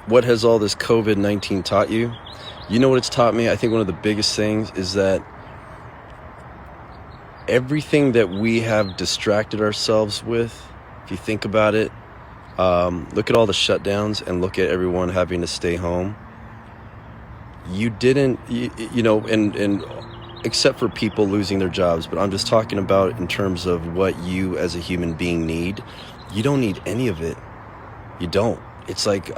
what has all this COVID-19 taught you? You know what it's taught me? I think one of the biggest things is that everything that we have distracted ourselves with, if you think about it, look at all the shutdowns and look at everyone having to stay home. You didn't, and except for people losing their jobs, but I'm just talking about in terms of what you as a human being need. You don't need any of it. You don't. It's like,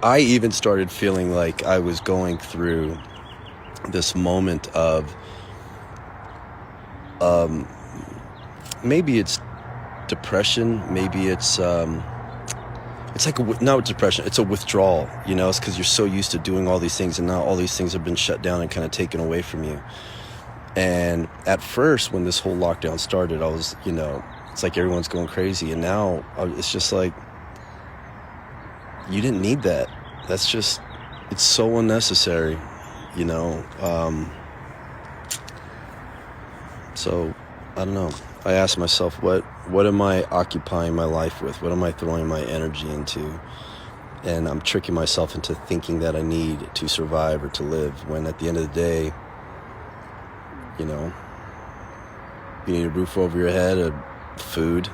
I even started feeling like I was going through this moment of, maybe it's depression, maybe it's like not depression, it's a withdrawal, it's because you're so used to doing all these things, and now all these things have been shut down and kind of taken away from you. And at first, when this whole lockdown started, I was, it's like everyone's going crazy, and now it's just like, you didn't need that. That's just, it's so unnecessary, so I don't know. I ask myself, what am I occupying my life with? What am I throwing my energy into? And I'm tricking myself into thinking that I need to survive or to live, when at the end of the day, you need a roof over your head, food.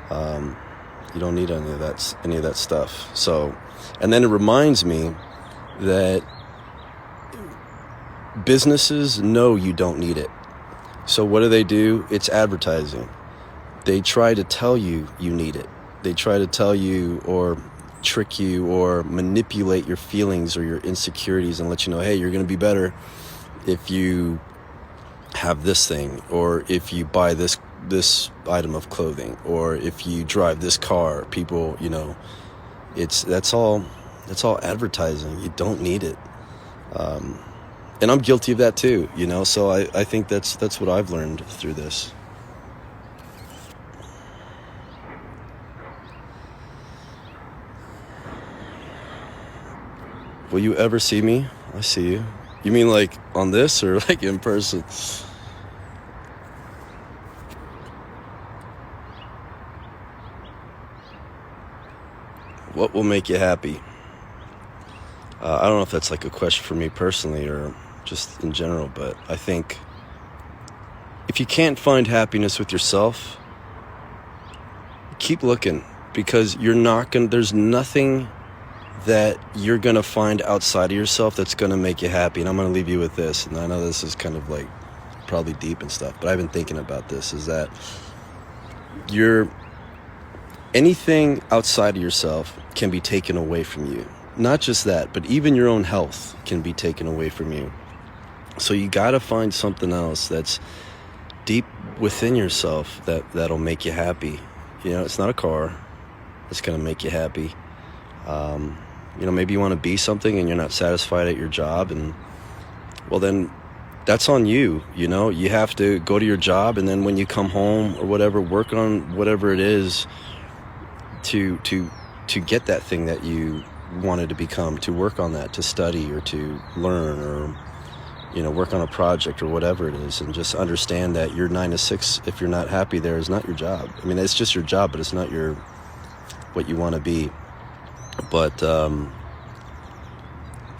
You don't need any of that stuff. So, and then it reminds me that businesses know you don't need it. So what do? It's advertising. They try to tell you you need it. They try to tell you or trick you or manipulate your feelings or your insecurities and let you know, hey, you're going to be better if you have this thing, or if you buy this item of clothing, or if you drive this car. People, that's all advertising. You don't need it. And I'm guilty of that too, so I think that's what I've learned through this. Will you ever see me? I see you. You mean like on this, or like in person? What will make you happy? I don't know if that's like a question for me personally or just in general, but I think if you can't find happiness with yourself, keep looking, because there's nothing that you're going to find outside of yourself that's going to make you happy. And I'm going to leave you with this, and I know this is kind of like probably deep and stuff, but I've been thinking about this, is that anything outside of yourself can be taken away from you. Not just that, but even your own health can be taken away from you. So you got to find something else that's deep within yourself that'll make you happy. It's not a car that's going to make you happy. Maybe you want to be something and you're not satisfied at your job, and well, then that's on you. You have to go to your job, and then when you come home or whatever, work on whatever it is to get that thing that you wanted to become, to work on that, to study or to learn, or work on a project or whatever it is, and just understand that your 9 to 6, if you're not happy there, is not your job. I mean, it's just your job, but it's not what you want to be. But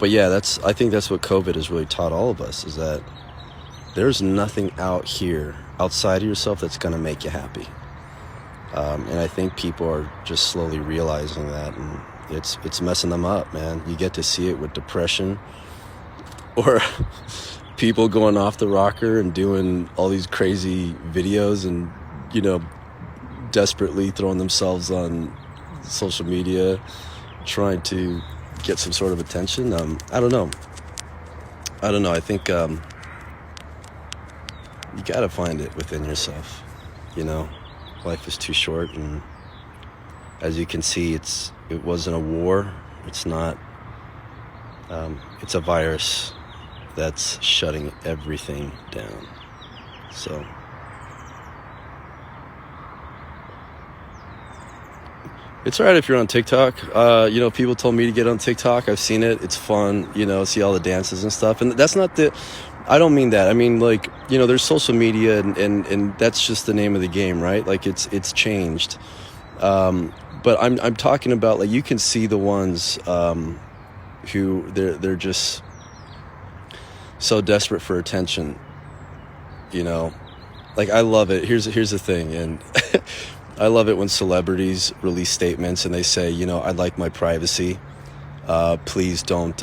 yeah, I think that's what COVID has really taught all of us, is that there's nothing outside of yourself that's going to make you happy. And I think people are just slowly realizing that, and it's messing them up, man. You get to see it with depression, or people going off the rocker and doing all these crazy videos and, desperately throwing themselves on social media, trying to get some sort of attention. I don't know. I think you gotta find it within yourself. Life is too short, and as you can see, it wasn't a war. It's not. It's a virus that's shutting everything down. So it's all right if you're on TikTok. People told me to get on TikTok. I've seen it. It's fun, see all the dances and stuff. And that's not I don't mean that. I mean, like, there's social media and that's just the name of the game, right? Like it's changed. But I'm talking about, like, you can see the ones who they're just so desperate for attention, you know. Like, I love it. Here's the thing, and I love it when celebrities release statements and they say, you know, I'd like my privacy. Please don't,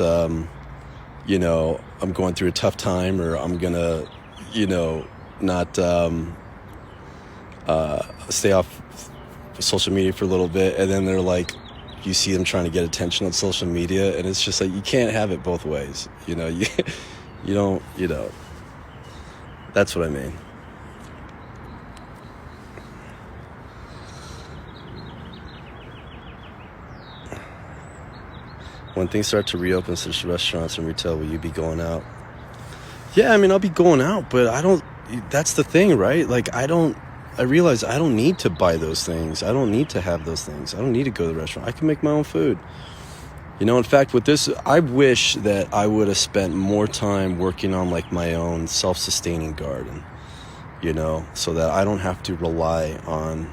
you know, I'm going through a tough time, or I'm gonna, you know, not stay off social media for a little bit. And then they're like, you see them trying to get attention on social media, and it's just like, you can't have it both ways. You know, you don't, you know, that's what I mean. When things start to reopen, such as restaurants and retail, will you be going out? Yeah, I mean, I'll be going out, but that's the thing, right? Like, I realize I don't need to buy those things. I don't need to have those things. I don't need to go to the restaurant. I can make my own food. You know, in fact, with this, I wish that I would have spent more time working on, like, my own self-sustaining garden, you know, so that I don't have to rely on,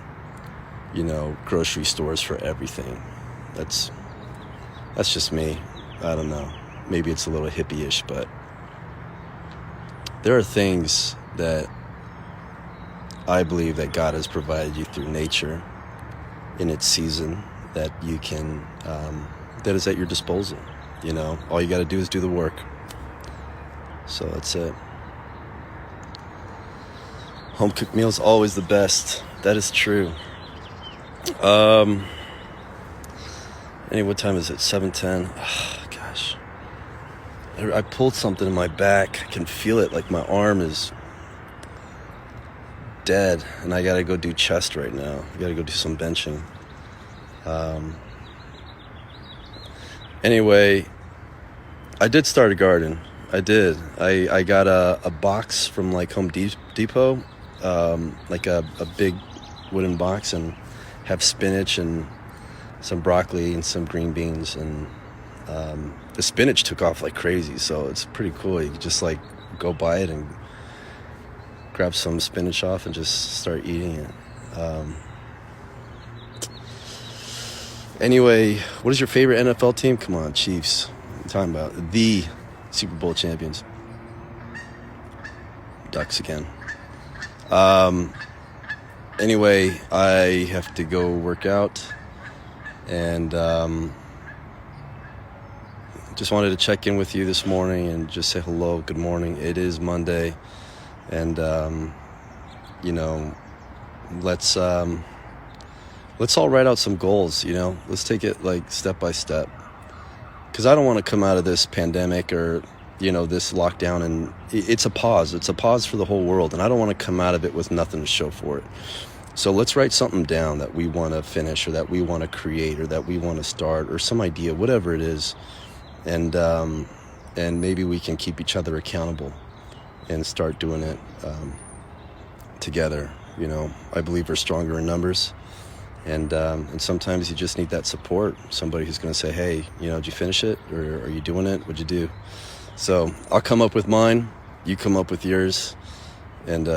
you know, grocery stores for everything. That's just me. I don't know. Maybe it's a little hippie-ish, but there are things that I believe that God has provided you through nature in its season that you can, that is at your disposal. You know, all you got to do is do the work. So that's it. Home cooked meals always the best. That is true. What time is it? 7:10. Oh, gosh. I pulled something in my back. I can feel it. Like, my arm is dead, and I gotta go do chest right now. I gotta go do some benching. Anyway, I did start a garden. I did. I got a box from, like, Home Depot, like a big wooden box, and have spinach and some broccoli and some green beans, and the spinach took off like crazy, so it's pretty cool. You just, like, go buy it and grab some spinach off and just start eating it. Anyway, what is your favorite NFL team? Come on, Chiefs. I'm talking about the Super Bowl champions. Ducks again. Anyway, I have to go work out, and just wanted to check in with you this morning and just say hello, good morning. It is Monday, and you know, let's all write out some goals. You know, let's take it, like, step by step, because I don't want to come out of this pandemic, or, you know, this lockdown, and it's a pause for the whole world, and I don't want to come out of it with nothing to show for it. So let's write something down that we want to finish, or that we want to create, or that we want to start, or some idea, whatever it is. And maybe we can keep each other accountable and start doing it together. You know, I believe we're stronger in numbers, and sometimes you just need that support. Somebody who's going to say, hey, you know, did you finish it? Or are you doing it? What'd you do? So I'll come up with mine, you come up with yours, and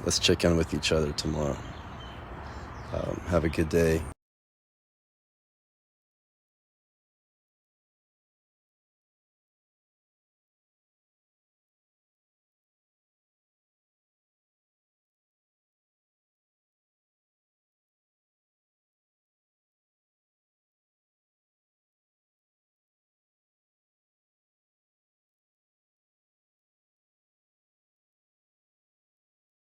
let's check in with each other tomorrow. Have a good day.